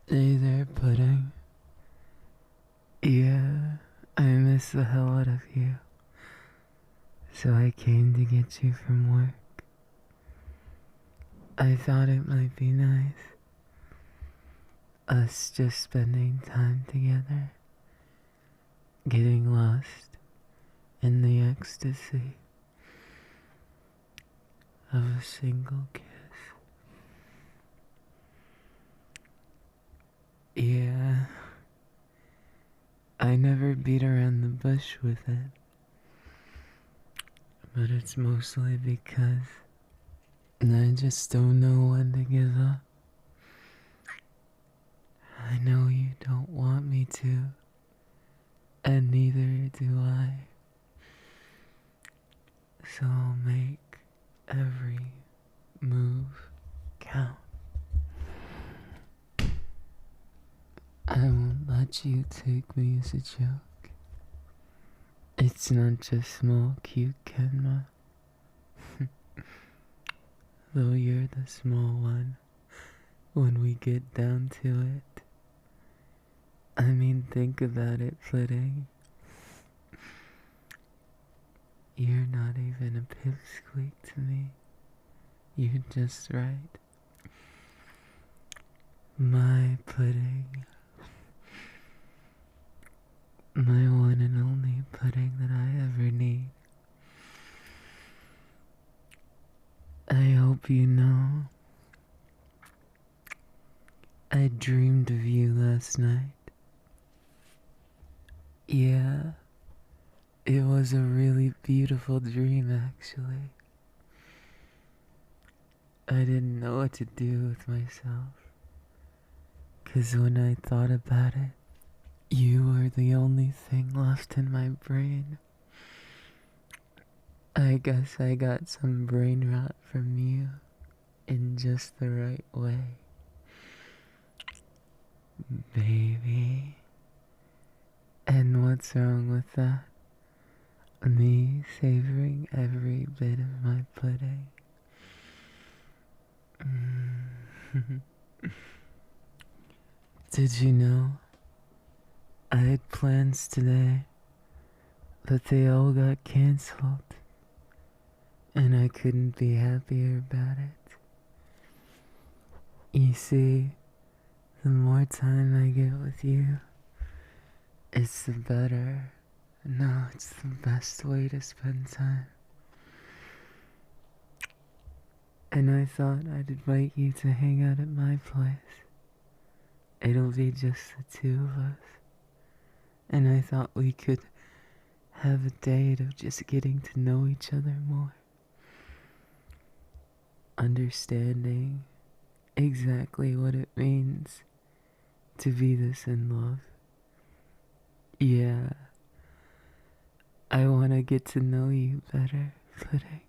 Hey there, Pudding. Yeah, I miss the hell out of you. So I came to get you from work. I thought it might be nice, us just spending time together, getting lost in the ecstasy of a single kiss. Yeah, I never beat around the bush with it, but it's mostly because I just don't know when to give up. I know you don't want me to, and neither do I. So I'll make every move count. I won't let you take me as a joke. It's not just small, cute Kenma. Though you're the small one when we get down to it. I mean, think about it, Pudding. You're not even a pipsqueak to me. You're just right. My Pudding. My one and only Pudding that I ever need. I hope you know I dreamed of you last night. Yeah, it was a really beautiful dream actually. I didn't know what to do with myself. 'Cause when I thought about it, you were the only thing left in my brain. I guess I got some brain rot from you in just the right way. Baby. And what's wrong with that? Me savoring every bit of my pudding. Did you know I had plans today, but they all got cancelled, and I couldn't be happier about it. You see, the more time I get with you, it's the better. No, it's the best way to spend time. And I thought I'd invite you to hang out at my place. It'll be just the two of us. And I thought we could have a date of just getting to know each other more. Understanding exactly what it means to be this in love. Yeah, I want to get to know you better, Pudding.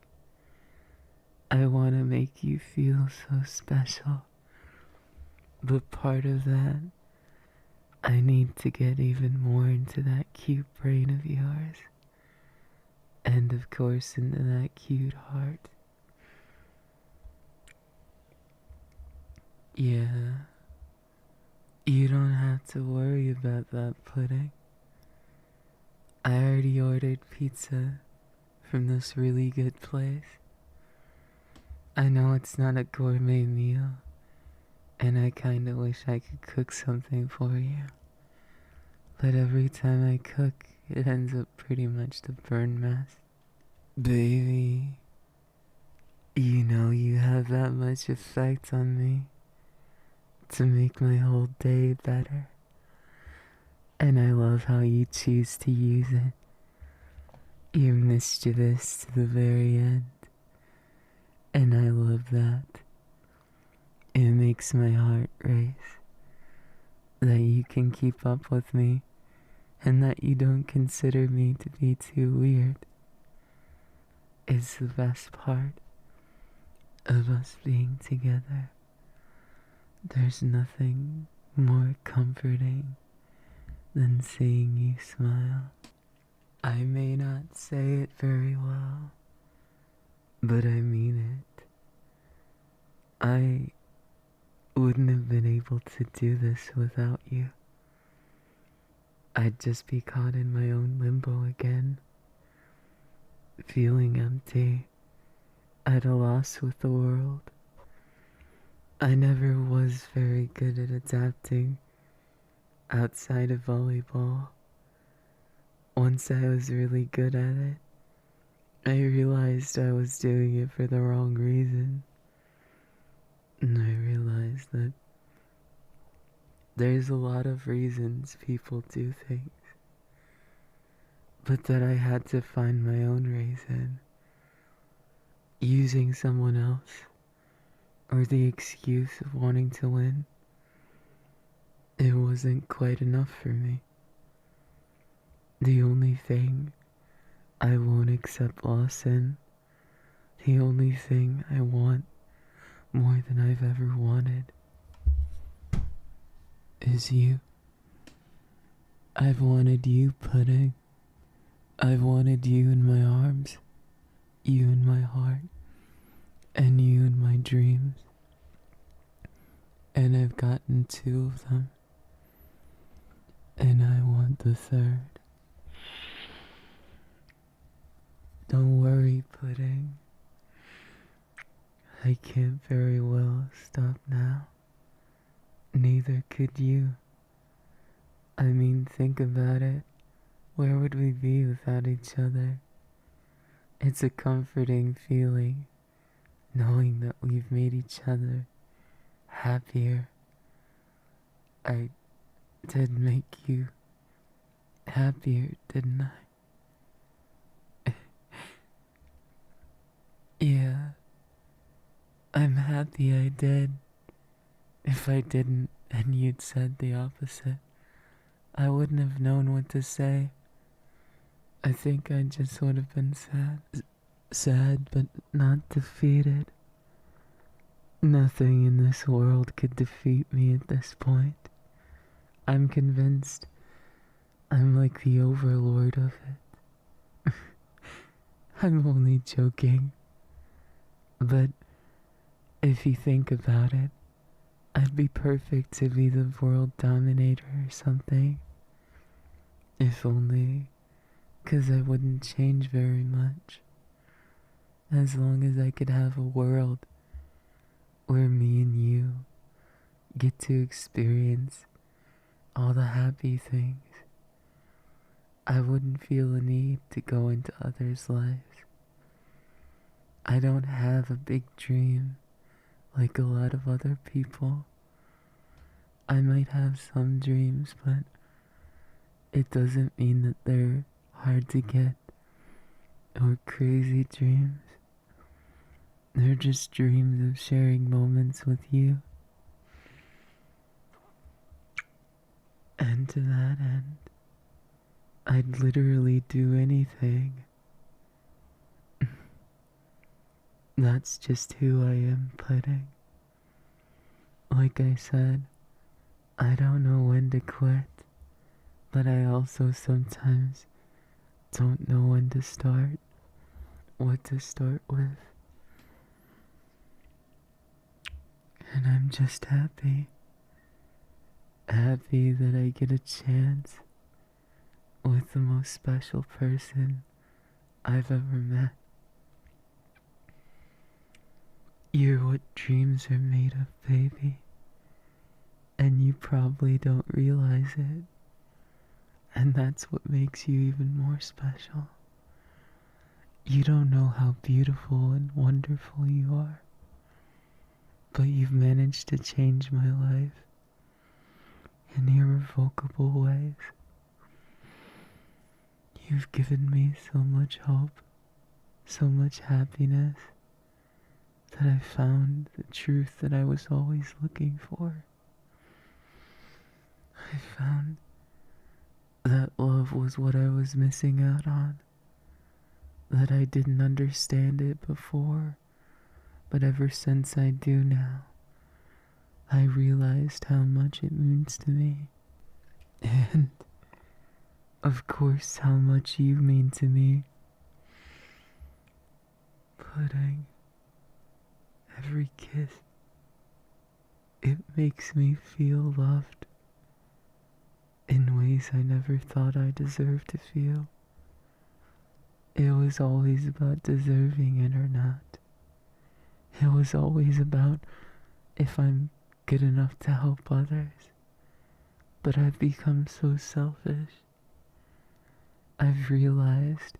I want to make you feel so special. But part of that, I need to get even more into that cute brain of yours. And of course into that cute heart. Yeah, you don't have to worry about that, Pudding. I already ordered pizza from this really good place. I know it's not a gourmet meal, and I kinda wish I could cook something for you. But every time I cook, it ends up pretty much the burn mess. Baby, you know you have that much effect on me to make my whole day better. And I love how you choose to use it. You're mischievous to the very end. And I love that. It makes my heart race. That you can keep up with me, and that you don't consider me to be too weird. It's the best part of us being together. There's nothing more comforting than seeing you smile. I may not say it very well, but I mean it. I wouldn't have been able to do this without you. I'd just be caught in my own limbo again, feeling empty, at a loss with the world. I never was very good at adapting outside of volleyball. Once I was really good at it, I realized I was doing it for the wrong reason. And I realized that there's a lot of reasons people do things, but that I had to find my own reason. Using someone else, or the excuse of wanting to win, it wasn't quite enough for me. The only thing I won't accept loss in, the only thing I want more than I've ever wanted, is you. I've wanted you, Pudding. I've wanted you in my arms, you in my heart, and you in my dreams. And I've gotten 2 of them, and I want the 3rd. Don't worry, Pudding. I can't very well stop now. Neither could you. I mean, think about it. Where would we be without each other? It's a comforting feeling, knowing that we've made each other happier. I did make you happier, didn't I? Yeah, I'm happy I did. If I didn't and you'd said the opposite, I wouldn't have known what to say. I think I just would have been sad. Sad, but not defeated. Nothing in this world could defeat me at this point. I'm convinced I'm like the overlord of it. I'm only joking. But if you think about it, I'd be perfect to be the world dominator or something. If only 'cause I wouldn't change very much. As long as I could have a world where me and you get to experience all the happy things, I wouldn't feel a need to go into others' lives. I don't have a big dream like a lot of other people. I might have some dreams, but it doesn't mean that they're hard to get or crazy dreams. They're just dreams of sharing moments with you. And to that end, I'd literally do anything. That's just who I am, Pudding. Like I said, I don't know when to quit, but I also sometimes don't know when to start, what to start with. And I'm just happy. Happy that I get a chance with the most special person I've ever met. You're what dreams are made of, baby. And you probably don't realize it. And that's what makes you even more special. You don't know how beautiful and wonderful you are. But you've managed to change my life in irrevocable ways. You've given me so much hope, so much happiness, that I found the truth that I was always looking for. I found that love was what I was missing out on, that I didn't understand it before, but ever since I do now, I realized how much it means to me. And, of course, how much you mean to me. Pudding, every kiss, It makes me feel loved in ways I never thought I deserved to feel. It was always about deserving it or not. It was always about if I'm good enough to help others. But I've become so selfish. I've realized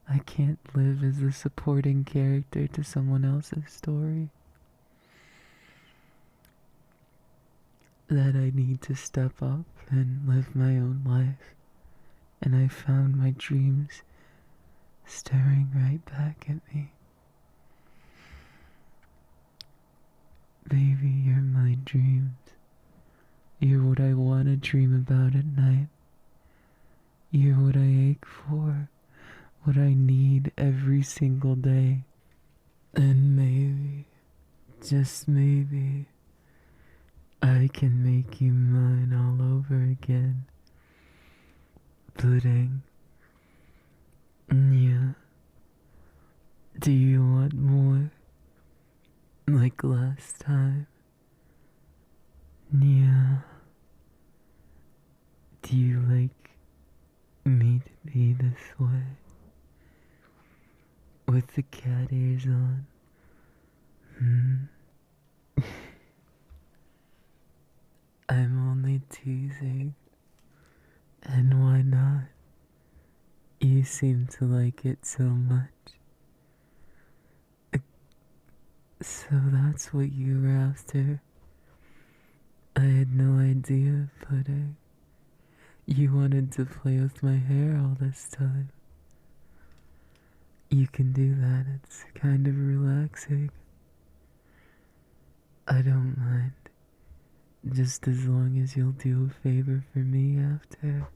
I can't live as a supporting character to someone else's story. That I need to step up and live my own life. And I found my dreams staring right back at me. Baby, you're my dreams. You're what I want to dream about at night. You're what I ache for, what I need every single day. And maybe, just maybe, I can make you mine all over again. Pudding. Yeah. Do you want more? Like last time? Yeah. Do you like me to be this way? With the cat ears on? I'm only teasing. And why not? You seem to like it so much. So that's what you were after. I had no idea, Pudding. You wanted to play with my hair all this time. You can do that, it's kind of relaxing. I don't mind. Just as long as you'll do a favor for me after.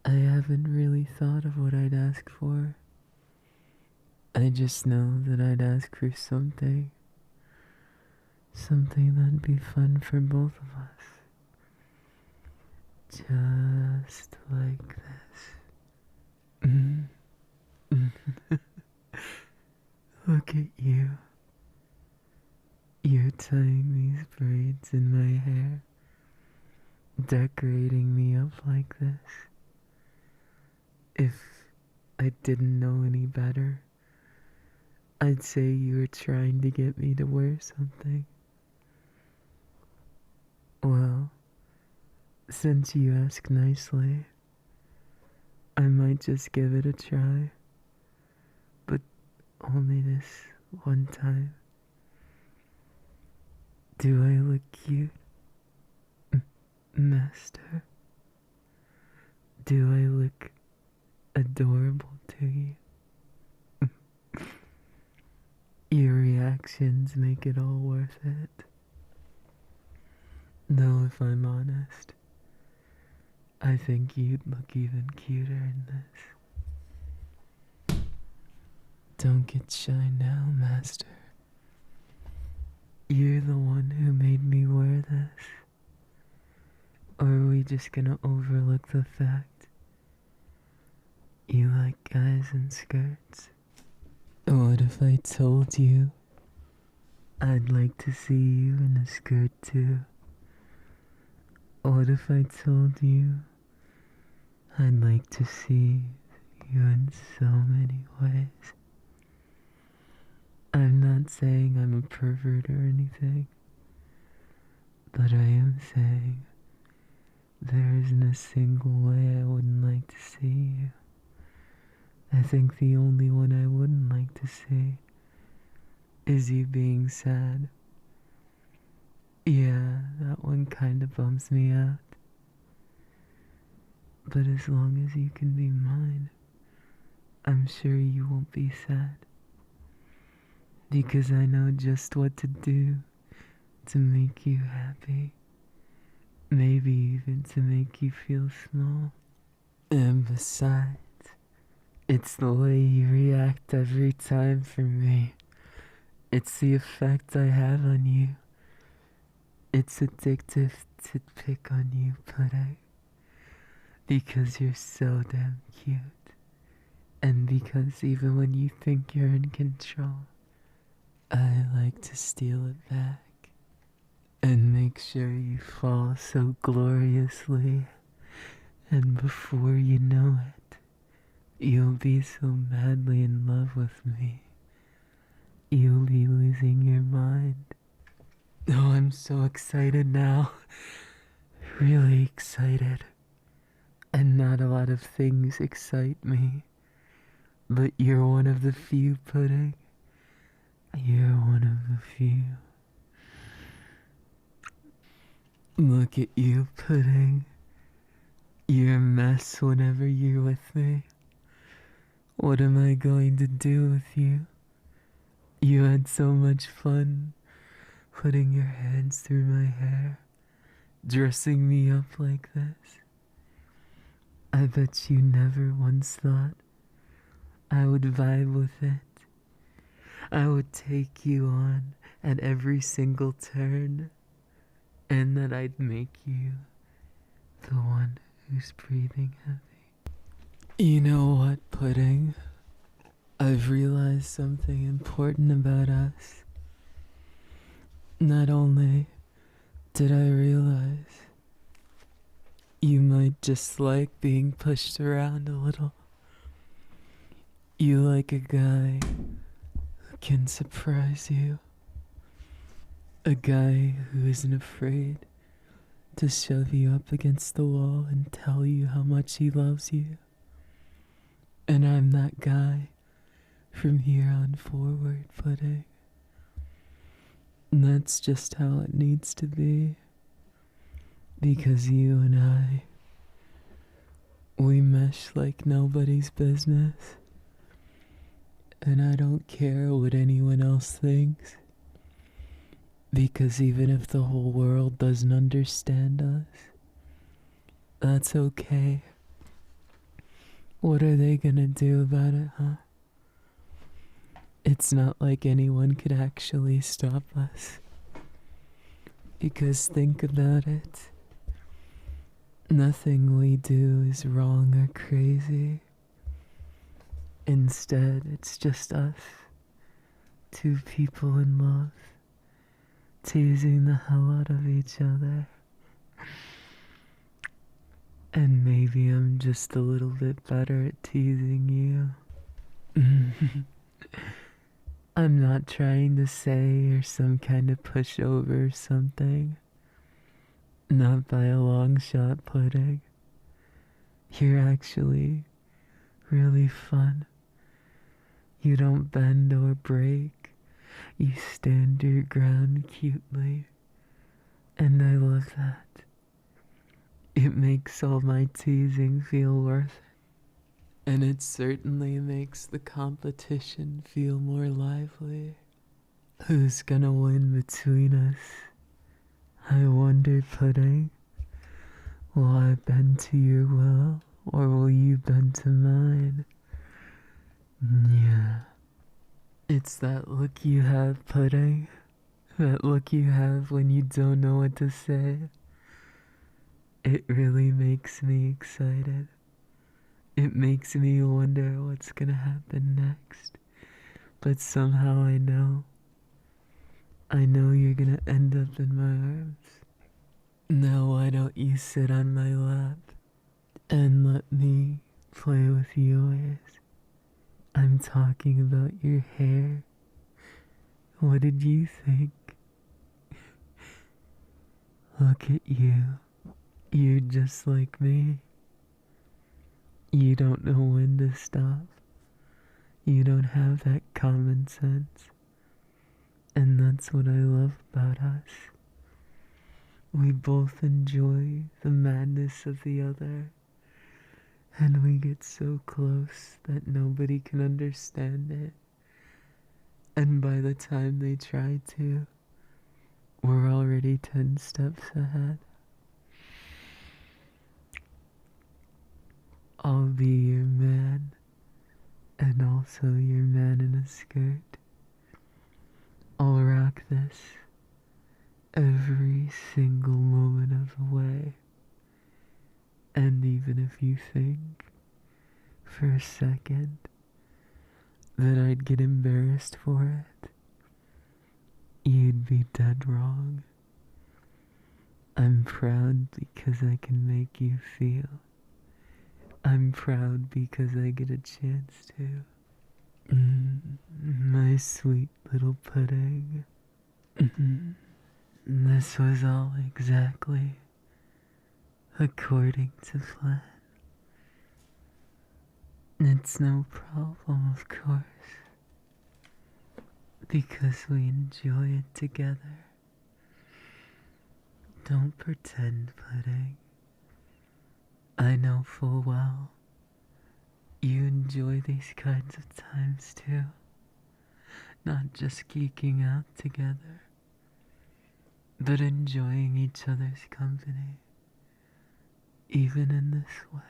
I haven't really thought of what I'd ask for. I just know that I'd ask for something. Something that'd be fun for both of us. Just like this. Look at you. You're tying these braids in my hair, decorating me up like this. If I didn't know any better, I'd say you were trying to get me to wear something. Well, since you ask nicely, I might just give it a try. But only this one time. Do I look cute, Master? Do I look adorable to you? Your reactions make it all worth it. Though if I'm honest, I think you'd look even cuter in this. Don't get shy now, Master. You're the one who made me wear this. Or are we just gonna overlook the fact you like guys in skirts? What if I told you I'd like to see you in a skirt too? What if I told you I'd like to see you in so many ways? I'm not saying I'm a pervert or anything, but I am saying there isn't a single way I wouldn't like to see you. I think the only one I wouldn't like to see is you being sad. Yeah, that one kinda bums me out. But as long as you can be mine, I'm sure you won't be sad. Because I know just what to do to make you happy. Maybe even to make you feel small. And besides, it's the way you react every time for me. It's the effect I have on you. It's addictive to pick on you, Pudding. Because you're so damn cute. And because even when you think you're in control, I like to steal it back. and make sure you fall so gloriously, and before you know it, you'll be so madly in love with me. You'll be losing your mind. Oh, I'm so excited now. Really excited. And not a lot of things excite me. But you're one of the few, Pudding. You're one of the few. Look at you, Pudding. You're a mess whenever you're with me. What am I going to do with you? You had so much fun putting your hands through my hair, dressing me up like this. I bet you never once thought I would vibe with it. I would take you on at every single turn, and that I'd make you the one who's breathing heavy. You know what, Pudding? I've realized something important about us. Not only did I realize you might just like being pushed around a little. You like a guy who can surprise you. A guy who isn't afraid to shove you up against the wall and tell you how much he loves you. And I'm that guy from here on forward, Pudding. And that's just how it needs to be. Because you and I, we mesh like nobody's business. And I don't care what anyone else thinks. Because even if the whole world doesn't understand us, that's okay. What are they gonna do about it, huh? It's not like anyone could actually stop us. Because think about it. Nothing we do is wrong or crazy. Instead, it's just us, two people in love, teasing the hell out of each other. And maybe I'm just a little bit better at teasing you. I'm not trying to say you're some kind of pushover or something. Not by a long shot, Pudding. You're actually really fun. You don't bend or break. You stand your ground cutely. And I love that. It makes all my teasing feel worth it. And it certainly makes the competition feel more lively. Who's gonna win between us? I wonder, Pudding. Will I bend to your will, or will you bend to mine? Yeah. It's that look you have, Pudding. That look you have when you don't know what to say. It really makes me excited. It makes me wonder what's gonna happen next. But somehow I know you're gonna end up in my arms. Now why don't you sit on my lap and let me play with yours? I'm talking about your hair. What did you think? Look at you. You're just like me. You don't know when to stop. You don't have that common sense. And that's what I love about us. We both enjoy the madness of the other. And we get so close that nobody can understand it. And by the time they try to, we're already 10 steps ahead. I'll be your man, and also your man in a skirt. I'll rock this every single moment of the way. And even if you think for a second that I'd get embarrassed for it, you'd be dead wrong. proud because I can make you feel. I'm proud because I get a chance to. My sweet little pudding. This was all exactly according to plan. It's no problem, of course, because we enjoy it together. Don't pretend, pudding. I know full well you enjoy these kinds of times too. Not just geeking out together, but enjoying each other's company, even in this way.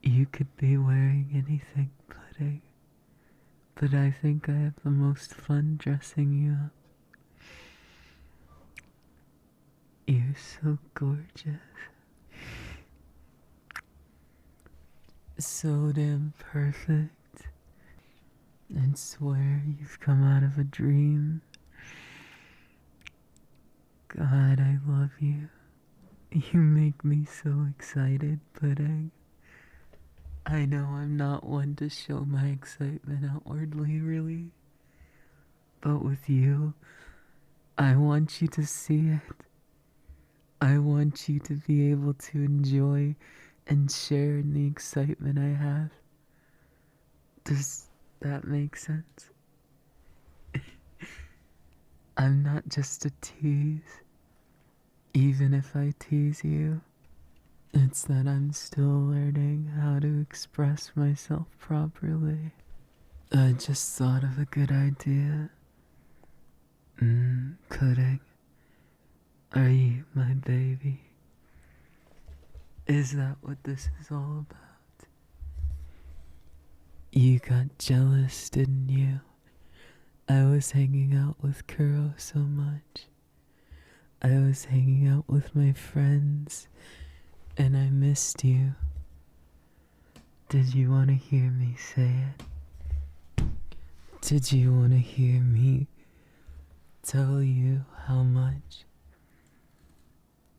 You could be wearing anything, pudding, but I think I have the most fun dressing you up. You're so gorgeous. So damn perfect. I swear you've come out of a dream. God, I love you. You make me so excited, pudding. I know I'm not one to show my excitement outwardly, really. But with you, I want you to see it. I want you to be able to enjoy and share in the excitement I have. Does that make sense? I'm not just a tease. Even if I tease you, it's that I'm still learning how to express myself properly. I just thought of a good idea. Pudding. Are you my baby? Is that what this is all about? You got jealous, didn't you? I was hanging out with Kuro so much. I was hanging out with my friends, and I missed you. Did you want to hear me say it? Did you want to hear me tell you how much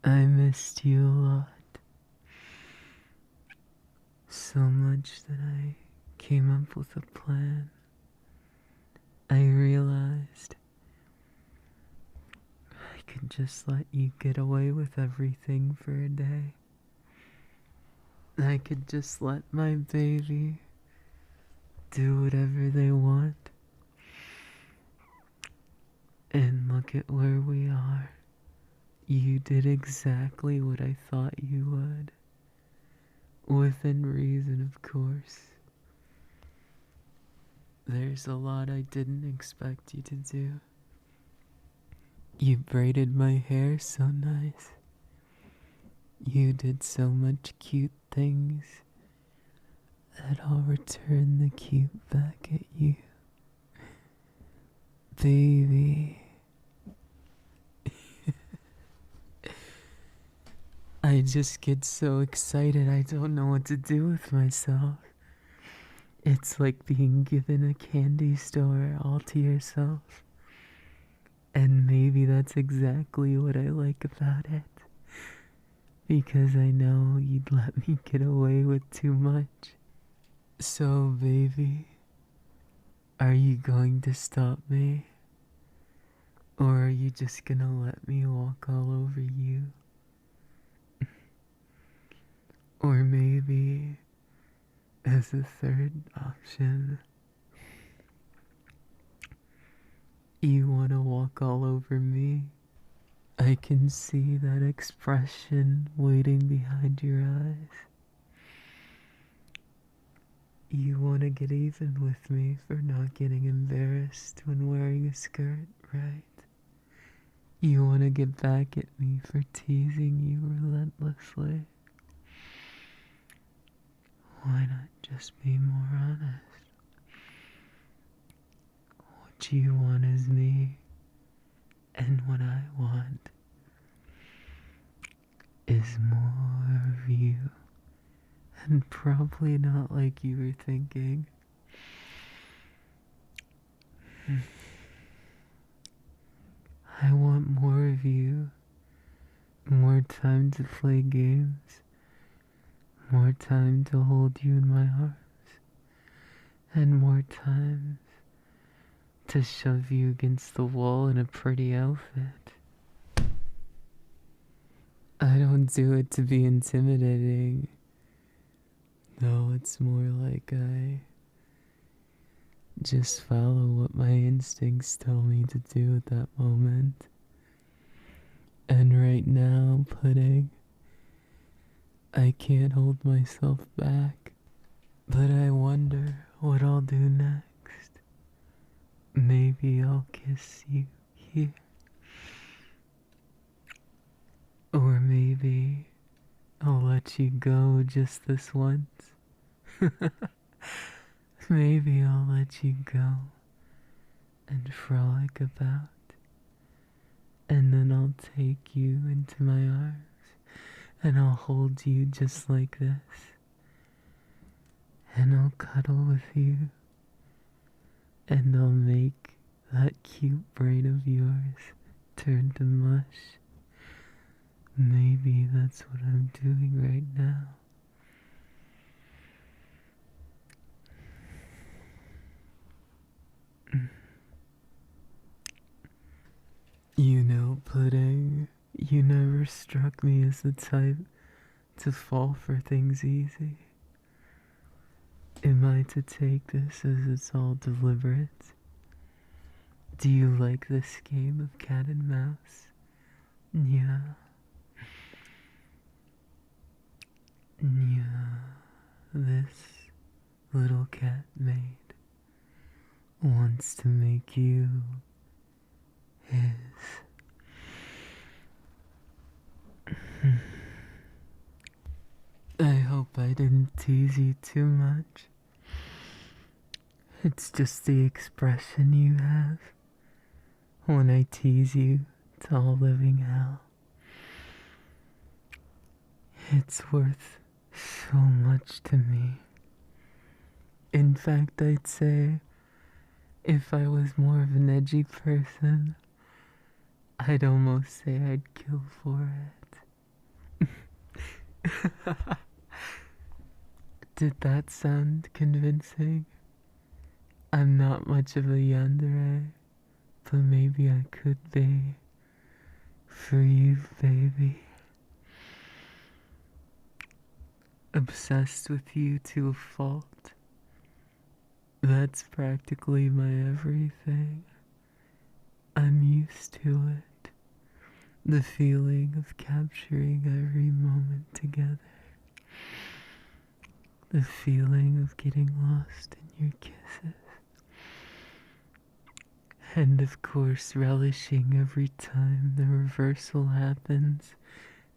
I missed you a lot? So much that I came up with a plan. I realized I could just let you get away with everything for a day. I could just let my baby do whatever they want. And look at where we are. You did exactly what I thought you would. Within reason, of course. There's a lot I didn't expect you to do. You braided my hair so nice. You did so much cute things that I'll return the cute back at you. Baby. I just get so excited I don't know what to do with myself. It's like being given a candy store all to yourself. And maybe that's exactly what I like about it. Because I know you'd let me get away with too much. So, baby, are you going to stop me? Or are you just gonna let me walk all over you? Or maybe, as a third option, you wanna walk all over me? I can see that expression waiting behind your eyes. You wanna get even with me for not getting embarrassed when wearing a skirt, right? You wanna get back at me for teasing you relentlessly. Why not just be more honest? What you want is me, and what I want is more of you. And probably not like you were thinking. I want more of you, more time to play games, more time to hold you in my arms, and more times to shove you against the wall in a pretty outfit. I don't do it to be intimidating. No, it's more like I just follow what my instincts tell me to do at that moment. And right now, Pudding, I can't hold myself back. But I wonder what I'll do next. Maybe I'll kiss you here. Or maybe I'll let you go just this once. Maybe I'll let you go and frolic about. And then I'll take you into my arms and I'll hold you just like this. And I'll cuddle with you. And I'll make that cute brain of yours turn to mush. Maybe that's what I'm doing right now. You know, Pudding, you never struck me as the type to fall for things easy. Am I to take this as it's all deliberate? Do you like this game of cat and mouse? Yeah. Yeah. This little cat maid wants to make you his. I hope I didn't tease you too much. It's just the expression you have when I tease you to all living hell. It's worth so much to me. In fact, I'd say if I was more of an edgy person, I'd almost say I'd kill for it. Did that sound convincing? I'm not much of a yandere, but maybe I could be. For you, baby. Obsessed with you to a fault. That's practically my everything. I'm used to it. The feeling of capturing every moment together. The feeling of getting lost in your kisses. And of course, relishing every time the reversal happens.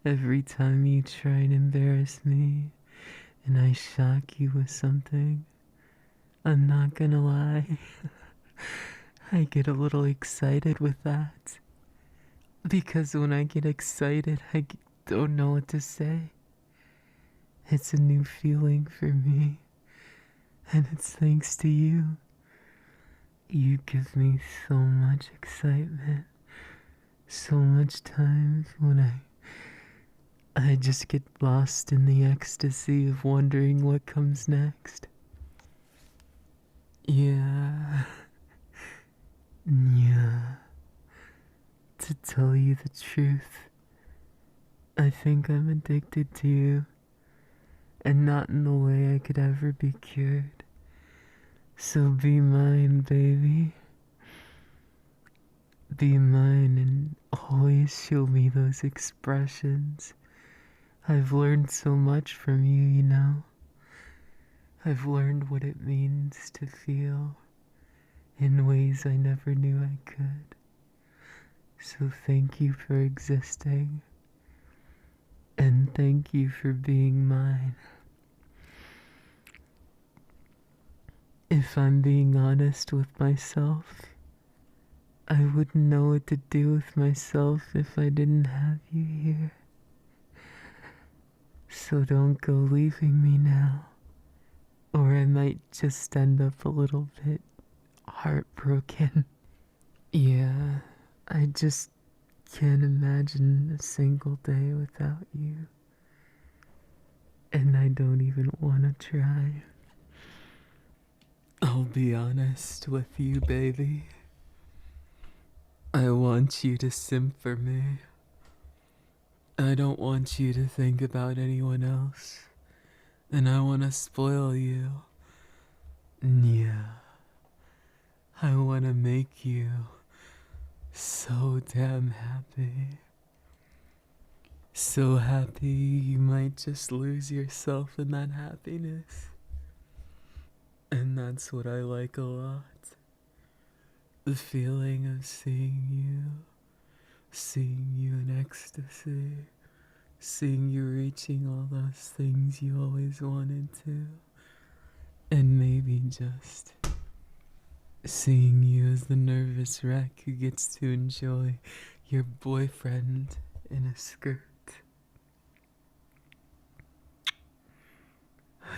Every time you try and embarrass me and I shock you with something. I'm not gonna lie. I get a little excited with that. Because when I get excited, I don't know what to say. It's a new feeling for me. And it's thanks to you. You give me so much excitement. So much times when I just get lost in the ecstasy of wondering what comes next. Yeah. Yeah. To tell you the truth, I think I'm addicted to you. And not in the way I could ever be cured. So be mine, baby. Be mine and always show me those expressions. I've learned so much from you, you know. I've learned what it means to feel in ways I never knew I could. So thank you for existing. And thank you for being mine. If I'm being honest with myself, I wouldn't know what to do with myself if I didn't have you here. So don't go leaving me now, or I might just end up a little bit heartbroken. Yeah, I just can't imagine a single day without you. And I don't even want to try. I'll be honest with you, baby. I want you to simp for me. I don't want you to think about anyone else. And I want to spoil you. Yeah. I want to make you so damn happy. So happy you might just lose yourself in that happiness. And that's what I like a lot. The feeling of seeing you in ecstasy, seeing you reaching all those things you always wanted to, and maybe just seeing you as the nervous wreck who gets to enjoy your boyfriend in a skirt.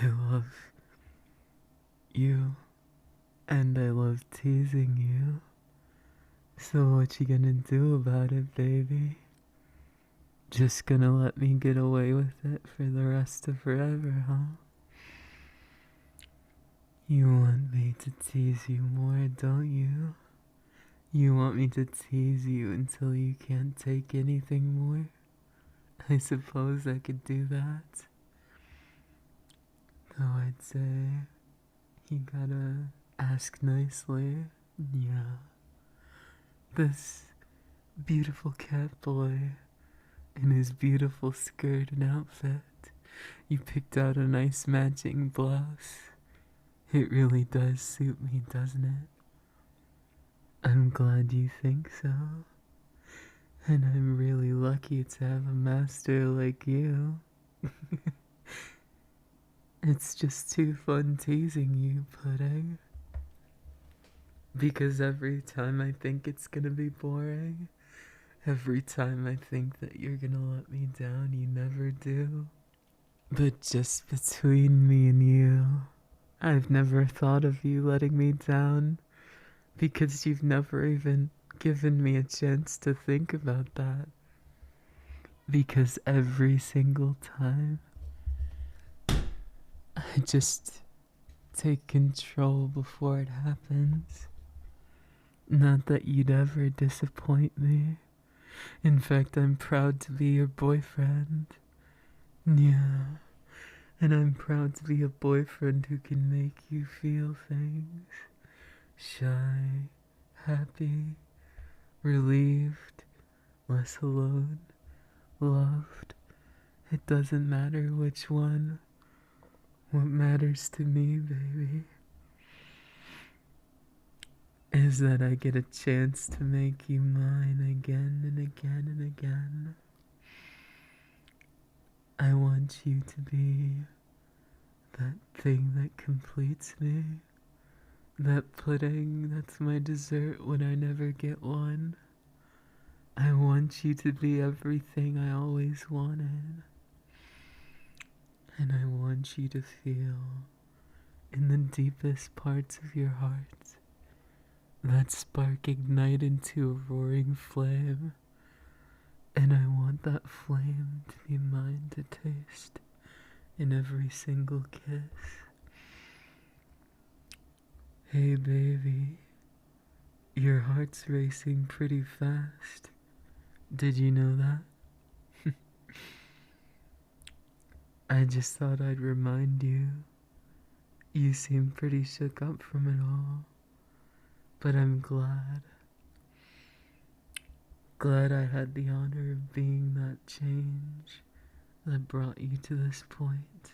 I love you, and I love teasing you. So what you gonna do about it, baby? Just gonna let me get away with it for the rest of forever, huh? You want me to tease you more, don't you? You want me to tease you until you can't take anything more? I suppose I could do that. Though I'd say you gotta ask nicely. Yeah. This beautiful cat boy in his beautiful skirt and outfit. You picked out a nice matching blouse. It really does suit me, doesn't it? I'm glad you think so. And I'm really lucky to have a master like you. It's just too fun teasing you, Pudding. Because every time I think it's gonna be boring, every time I think that you're gonna let me down, you never do. But just between me and you, I've never thought of you letting me down, because you've never even given me a chance to think about that. Because every single time, I just take control before it happens. Not that you'd ever disappoint me. In fact, I'm proud to be your boyfriend. Yeah. And I'm proud to be a boyfriend who can make you feel things. Shy, happy, relieved, less alone, loved. It doesn't matter which one. What matters to me, baby, is that I get a chance to make you mine again and again and again. I want you to be that thing that completes me. That pudding that's my dessert when I never get one. I want you to be everything I always wanted. And I want you to feel, in the deepest parts of your heart, that spark ignite into a roaring flame. And I want that flame to be mine to taste in every single kiss. Hey baby, your heart's racing pretty fast. Did you know that? I just thought I'd remind you. You seem pretty shook up from it all. But I'm glad. Glad I had the honor of being that change that brought you to this point.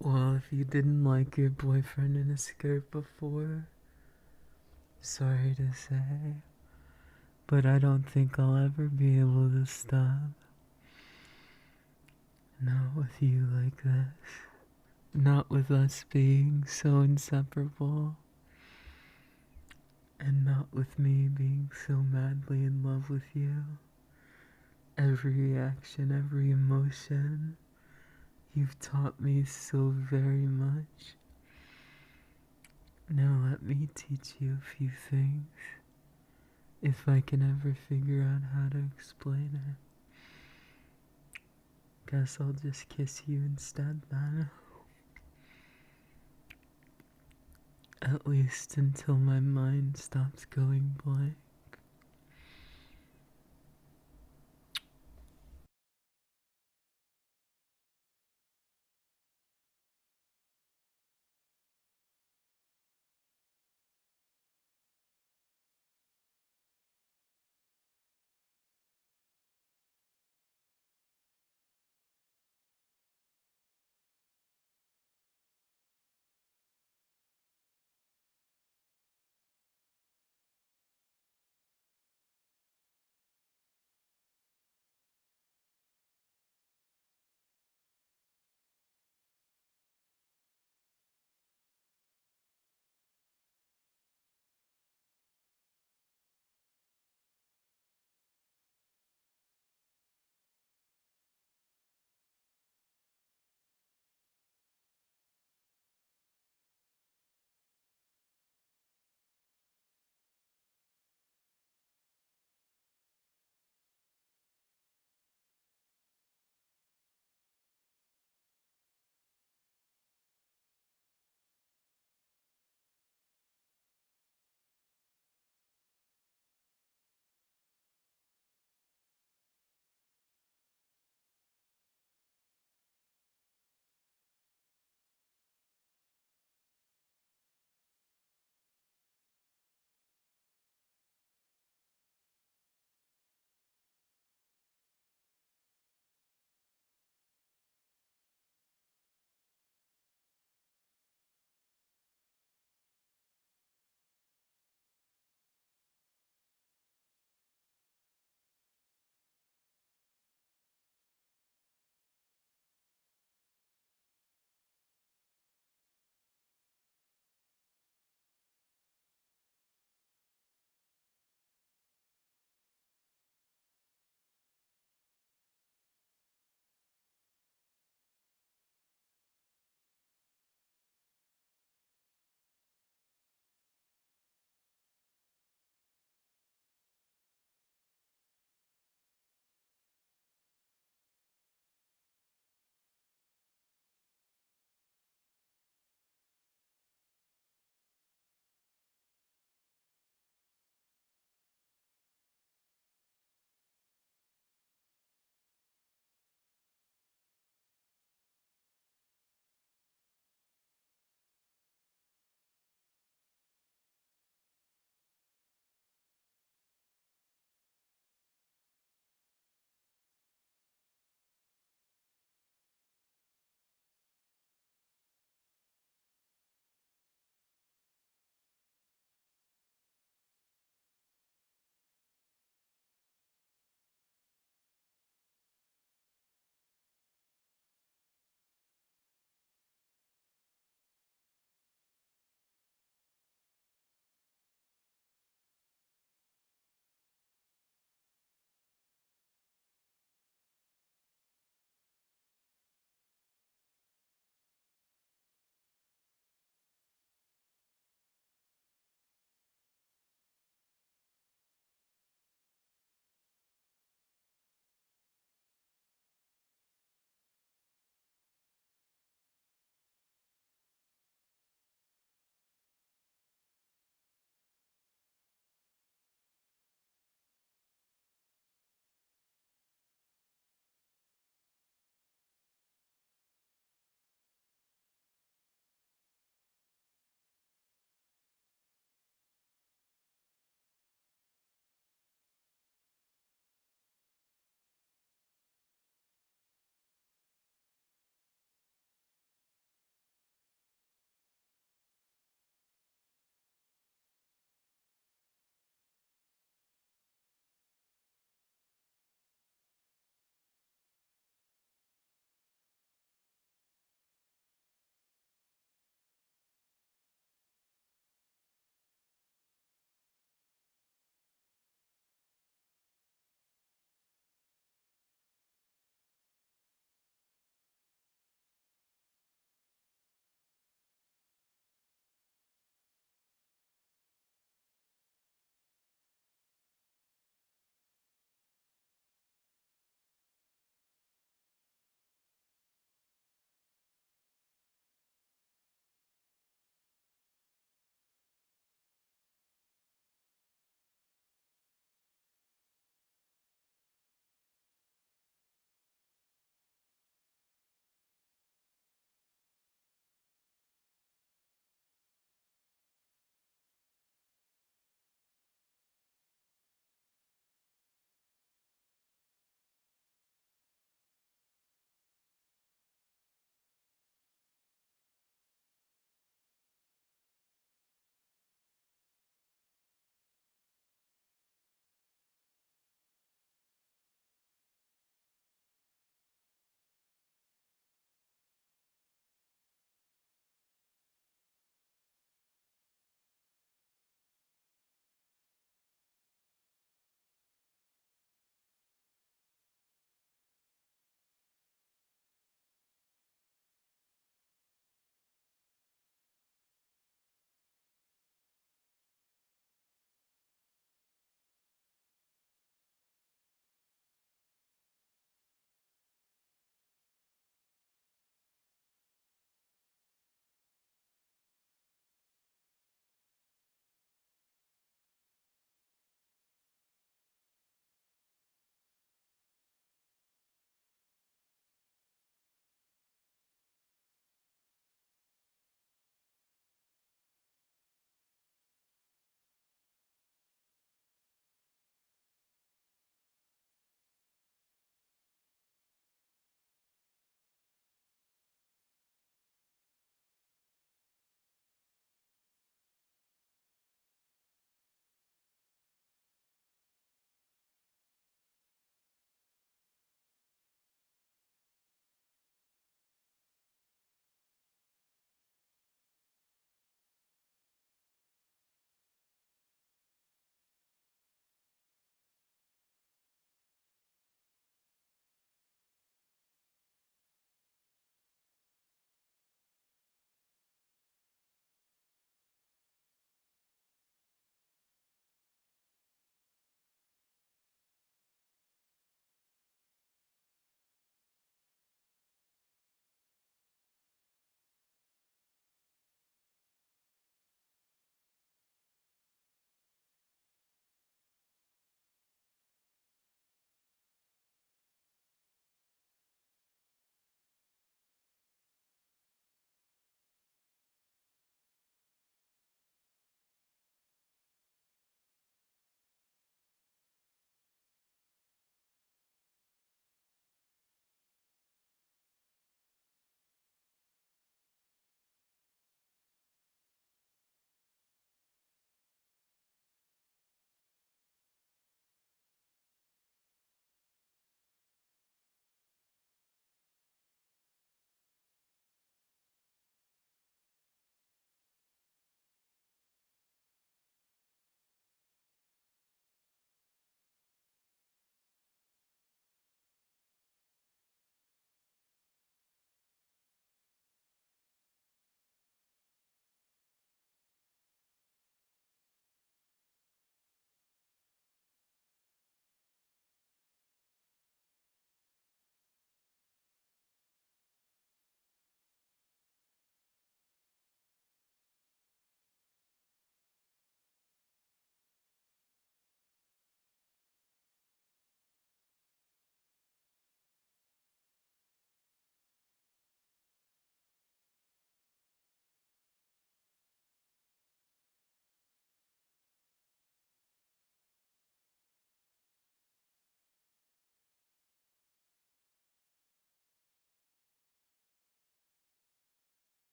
Well, if you didn't like your boyfriend in a skirt before, sorry to say, but I don't think I'll ever be able to stop. Not with you like this. Not with us being so inseparable. And not with me being so madly in love with you. Every reaction, every emotion, you've taught me so very much. Now let me teach you a few things. if I can ever figure out how to explain it. Guess I'll just kiss you instead then. At least until my mind stops going blank.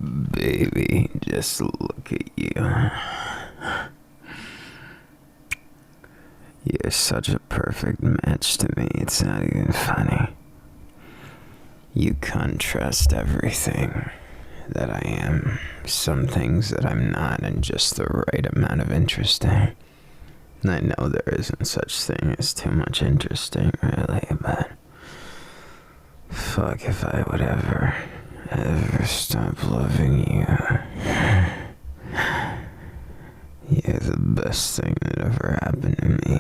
Baby, just look at you. You're such a perfect match to me, it's not even funny. You contrast everything that I am, some things that I'm not, and just the right amount of interesting. I know there isn't such thing as too much interesting, really, but fuck if I would ever stop loving you. You're the best thing that ever happened to me,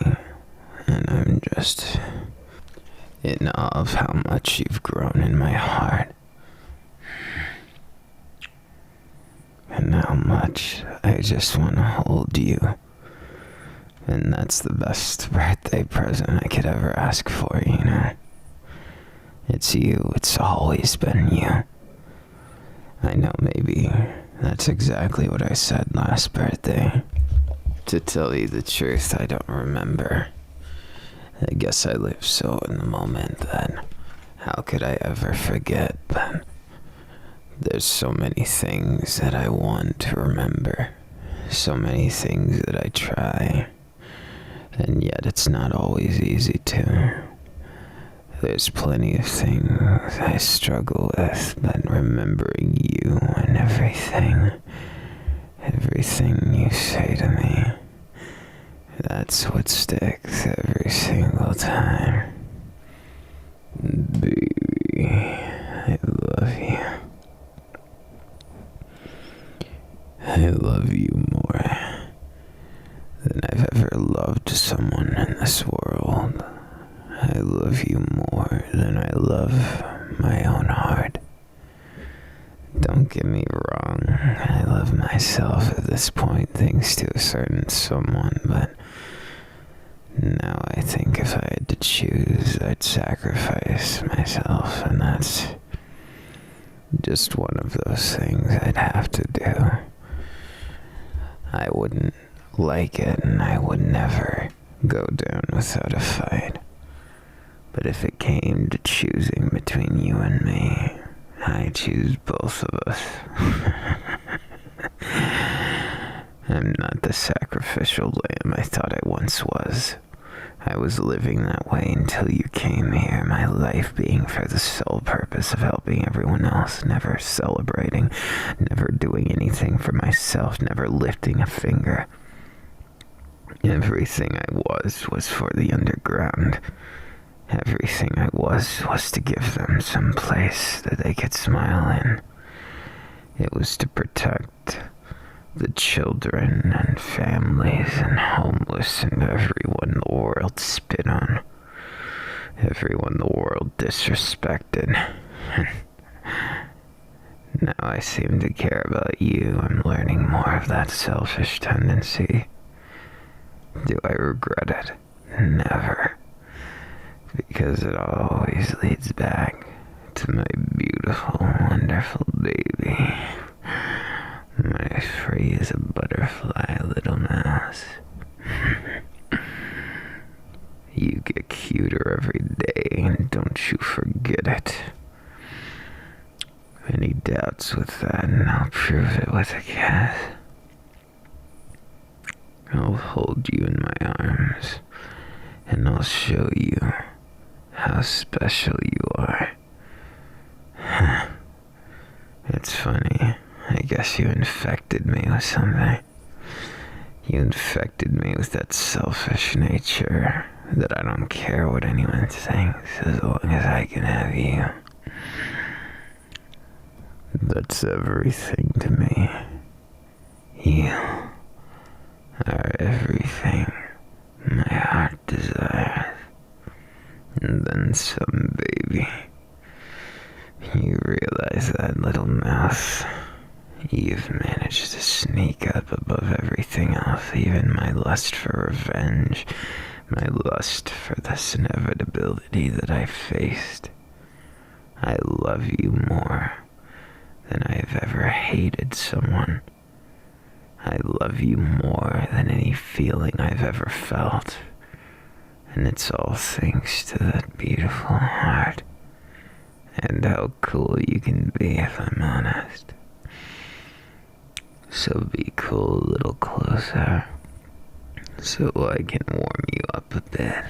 and I'm just in awe of how much you've grown in my heart, and how much I just want to hold you. And that's the best birthday present I could ever ask for, you know? It's you, it's always been you. I know maybe that's exactly what I said last birthday. To tell you the truth, I don't remember. I guess I live so in the moment that how could I ever forget? But there's so many things that I want to remember. So many things that I try. And yet it's not always easy to. There's plenty of things I struggle with, but remembering you and everything you say to me, that's what sticks every single time. Baby, I love you. I love you more than I've ever loved someone in this world. I love you more than I love my own heart. Don't get me wrong, I love myself at this point thanks to a certain someone, but now I think if I had to choose, I'd sacrifice myself, and that's just one of those things I'd have to do. I wouldn't like it, and I would never go down without a fight. But if it came to choosing between you and me, I choose both of us. I'm not the sacrificial lamb I thought I once was. I was living that way until you came here, my life being for the sole purpose of helping everyone else, never celebrating, never doing anything for myself, never lifting a finger. Everything I was for the underground. Everything I was to give them some place that they could smile in. It was to protect the children and families and homeless and everyone the world spit on. Everyone the world disrespected. Now I seem to care about you. I'm learning more of that selfish tendency. Do I regret it? Never. Because it always leads back to my beautiful, wonderful baby. My free as a butterfly little mouse. You get cuter every day, and don't you forget it. Any doubts with that, and I'll prove it with a kiss. I'll hold you in my arms, and I'll show you how special you are. It's funny. I guess you infected me with something. You infected me with that selfish nature that I don't care what anyone thinks as long as I can have you. That's everything to me. You are everything my heart desires. And then some, baby. You realize that, little mouse? You've managed to sneak up above everything else, even my lust for revenge, my lust for this inevitability that I faced. I love you more than I've ever hated someone. I love you more than any feeling I've ever felt. And it's all thanks to that beautiful heart. And how cool you can be, if I'm honest. So be cool a little closer so I can warm you up a bit.